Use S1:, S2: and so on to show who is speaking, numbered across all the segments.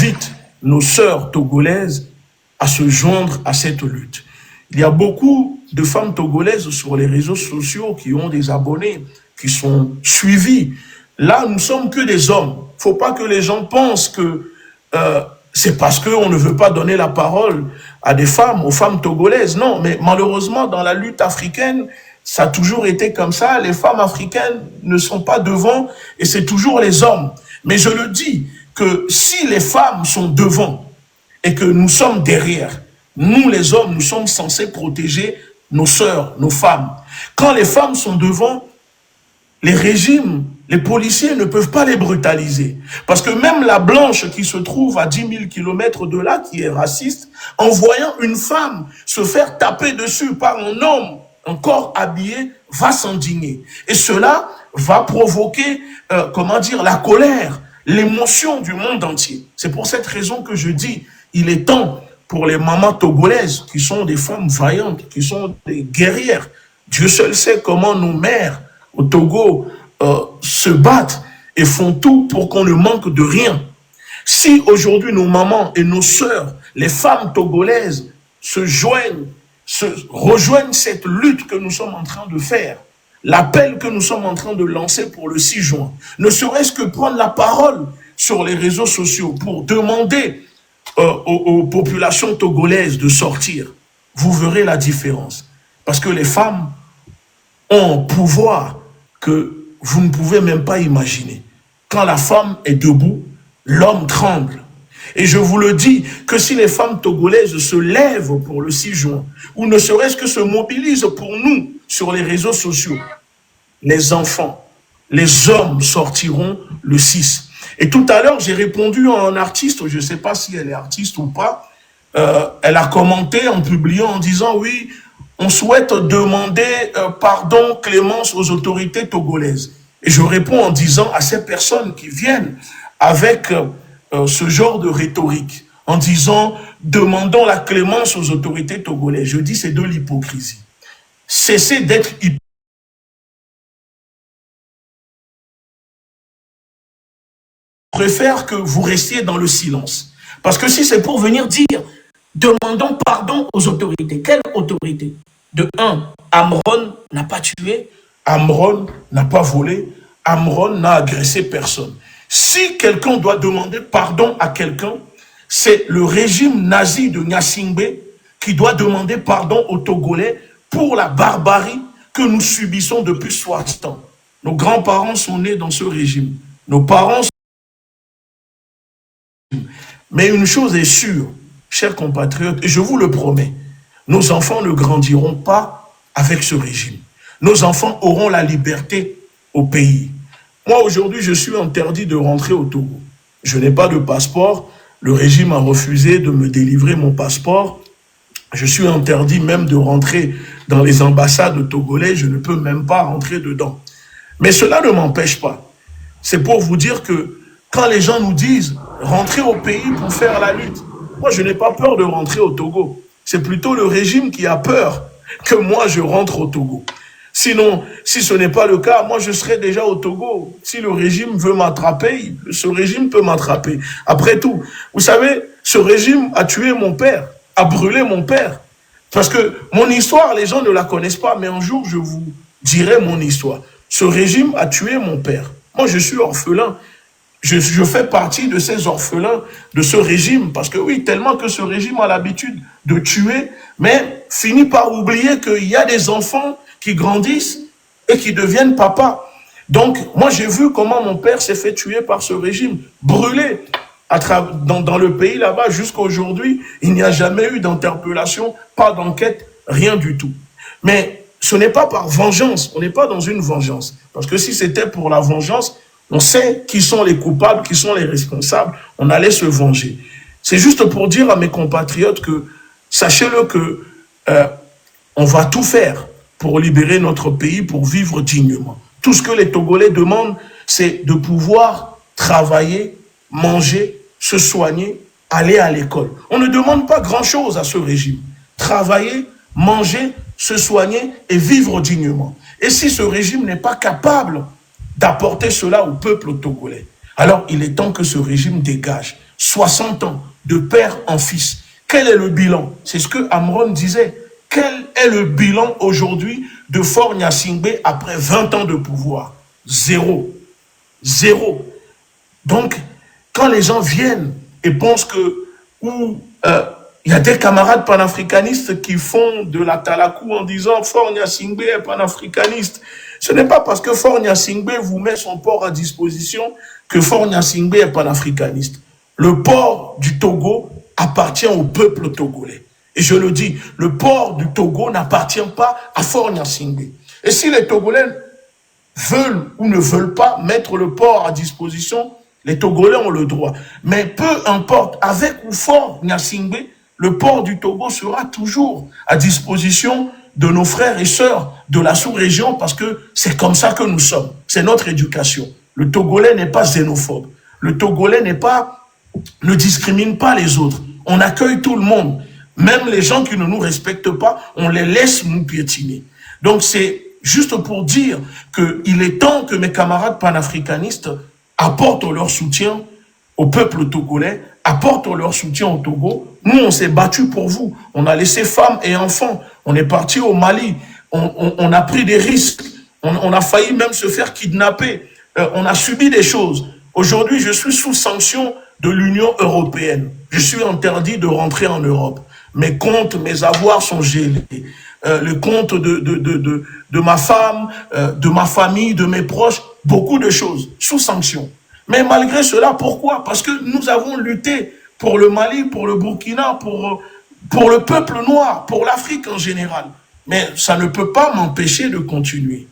S1: j'invite nos sœurs togolaises à se joindre à cette lutte. Il y a beaucoup de femmes togolaises sur les réseaux sociaux qui ont des abonnés, qui sont suivis. Là, nous ne sommes que des hommes. Il ne faut pas que les gens pensent que c'est parce qu'on ne veut pas donner la parole à des femmes, aux femmes togolaises. Non, mais malheureusement, dans la lutte africaine, ça a toujours été comme ça. Les femmes africaines ne sont pas devant et c'est toujours les hommes. Mais je le dis que si les femmes sont devant et que nous sommes derrière, nous les hommes, nous sommes censés protéger nos sœurs, nos femmes. Quand les femmes sont devant, les régimes, les policiers ne peuvent pas les brutaliser. Parce que même la blanche qui se trouve à 10 000 kilomètres de là, qui est raciste, en voyant une femme se faire taper dessus par un homme, un corps habillé, va s'indigner. Et cela va provoquer, la colère, l'émotion du monde entier. C'est pour cette raison que je dis, il est temps pour les mamans togolaises, qui sont des femmes vaillantes, qui sont des guerrières. Dieu seul sait comment nos mères au Togo se battent et font tout pour qu'on ne manque de rien. Si aujourd'hui nos mamans et nos sœurs, les femmes togolaises, rejoignent cette lutte que nous sommes en train de faire, l'appel que nous sommes en train de lancer pour le 6 juin, ne serait-ce que prendre la parole sur les réseaux sociaux pour demander aux populations togolaises de sortir, vous verrez la différence. Parce que les femmes ont un pouvoir que vous ne pouvez même pas imaginer. Quand la femme est debout, l'homme tremble. Et je vous le dis, que si les femmes togolaises se lèvent pour le 6 juin, ou ne serait-ce que se mobilisent pour nous sur les réseaux sociaux, les enfants, les hommes sortiront le 6. Et tout à l'heure, j'ai répondu à un artiste, je ne sais pas si elle est artiste ou pas, elle a commenté en publiant en disant, oui, on souhaite demander pardon, clémence aux autorités togolaises. Et je réponds en disant à ces personnes qui viennent avec ce genre de rhétorique, en disant, demandons la clémence aux autorités togolaises. Je dis, c'est de l'hypocrisie. Cessez d'être hypocrite. Je préfère que vous restiez dans le silence. Parce que si c'est pour venir dire, demandons pardon aux autorités. Quelle autorité? De un, Amron n'a pas tué, Amron n'a pas volé, Amron n'a agressé personne. Si quelqu'un doit demander pardon à quelqu'un, c'est le régime nazi de Gnassingbé qui doit demander pardon aux Togolais pour la barbarie que nous subissons depuis 60 ans. Nos grands-parents sont nés dans ce régime. Nos parents sont... Mais une chose est sûre, chers compatriotes, et je vous le promets, nos enfants ne grandiront pas avec ce régime. Nos enfants auront la liberté au pays. Moi, aujourd'hui, je suis interdit de rentrer au Togo. Je n'ai pas de passeport. Le régime a refusé de me délivrer mon passeport. Je suis interdit même de rentrer dans les ambassades togolaises. Je ne peux même pas rentrer dedans. Mais cela ne m'empêche pas. C'est pour vous dire que quand les gens nous disent « rentrez au pays pour faire la lutte », moi, je n'ai pas peur de rentrer au Togo. C'est plutôt le régime qui a peur que moi, je rentre au Togo. Sinon, si ce n'est pas le cas, moi, je serai déjà au Togo. Si le régime veut m'attraper, ce régime peut m'attraper. Après tout, vous savez, ce régime a tué mon père, a brûlé mon père. Parce que mon histoire, les gens ne la connaissent pas, mais un jour, je vous dirai mon histoire. Ce régime a tué mon père. Moi, je suis orphelin. Je fais partie de ces orphelins de ce régime, parce que oui, tellement que ce régime a l'habitude de tuer, mais finit par oublier qu'il y a des enfants qui grandissent et qui deviennent papa. Donc, moi, j'ai vu comment mon père s'est fait tuer par ce régime, brûlé dans le pays là-bas. Jusqu'à aujourd'hui, il n'y a jamais eu d'interpellation, pas d'enquête, rien du tout. Mais ce n'est pas par vengeance, on n'est pas dans une vengeance. Parce que si c'était pour la vengeance, on sait qui sont les coupables, qui sont les responsables, on allait se venger. C'est juste pour dire à mes compatriotes que, sachez-le que on va tout faire pour libérer notre pays, pour vivre dignement. Tout ce que les Togolais demandent, c'est de pouvoir travailler, manger, se soigner, aller à l'école. On ne demande pas grand-chose à ce régime. Travailler, manger, se soigner et vivre dignement. Et si ce régime n'est pas capable d'apporter cela au peuple togolais, alors il est temps que ce régime dégage. 60 ans, de père en fils. Quel est le bilan? C'est ce que Amron disait. Quel est le bilan aujourd'hui de Faure Gnassingbé après 20 ans de pouvoir? Zéro. Zéro. Donc, quand les gens viennent et pensent que il y a des camarades panafricanistes qui font de la talakou en disant Faure Gnassingbé est panafricaniste. Ce n'est pas parce que Faure Gnassingbé vous met son port à disposition que Faure Gnassingbé est panafricaniste. Le port du Togo appartient au peuple togolais. Et je le dis, le port du Togo n'appartient pas à Faure Gnassingbé. Et si les Togolais veulent ou ne veulent pas mettre le port à disposition, les Togolais ont le droit. Mais peu importe, avec ou Faure Gnassingbé, le port du Togo sera toujours à disposition de nos frères et sœurs de la sous-région parce que c'est comme ça que nous sommes. C'est notre éducation. Le Togolais n'est pas xénophobe. Le Togolais ne discrimine pas les autres. On accueille tout le monde. Même les gens qui ne nous respectent pas, on les laisse nous piétiner. Donc c'est juste pour dire qu'il est temps que mes camarades panafricanistes apportent leur soutien au peuple togolais, apportent leur soutien au Togo. Nous, on s'est battu pour vous. On a laissé femmes et enfants. On est parti au Mali. On a pris des risques. On a failli même se faire kidnapper. On a subi des choses. Aujourd'hui, je suis sous sanction de l'Union européenne. Je suis interdit de rentrer en Europe. Mes comptes, mes avoirs sont gelés. Le compte de ma femme, de ma famille, de mes proches, beaucoup de choses, sous sanction. Mais malgré cela, pourquoi? Parce que nous avons lutté pour le Mali, pour le Burkina, pour le peuple noir, pour l'Afrique en général. Mais ça ne peut pas m'empêcher de continuer.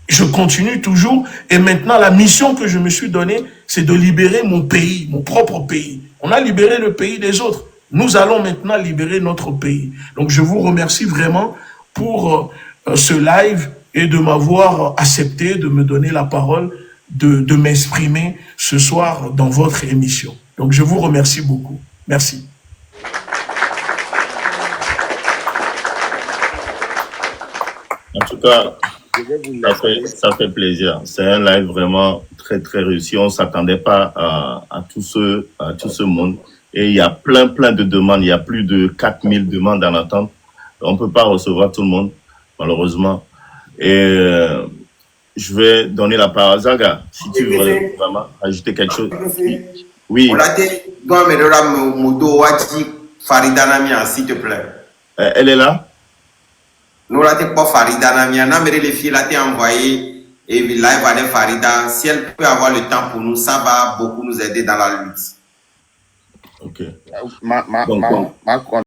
S1: Je continue toujours et maintenant la mission que je me suis donnée, c'est de libérer mon pays, mon propre pays. On a libéré le pays des autres. Nous allons maintenant libérer notre pays. Donc je vous remercie vraiment pour ce live et de m'avoir accepté, de me donner la parole, de m'exprimer ce soir dans votre émission. Donc je vous remercie beaucoup. Merci.
S2: En tout cas, ça fait plaisir. C'est un live vraiment très, très réussi. On ne s'attendait pas à tout ce monde. Et il y a plein de demandes. Il y a plus de 4000 demandes en attente. On ne peut pas recevoir tout le monde, malheureusement. Et je vais donner la parole à Zaga, si tu veux vraiment ajouter quelque chose. Oui.
S3: S'il te plaît.
S2: Elle est là?
S3: Nous l'avons pas Farida Namia, n'a les filles là envoyé et live avec Farida. Si elle peut avoir le temps pour nous, ça va beaucoup nous aider dans la lutte.
S2: Ok.
S3: Donc,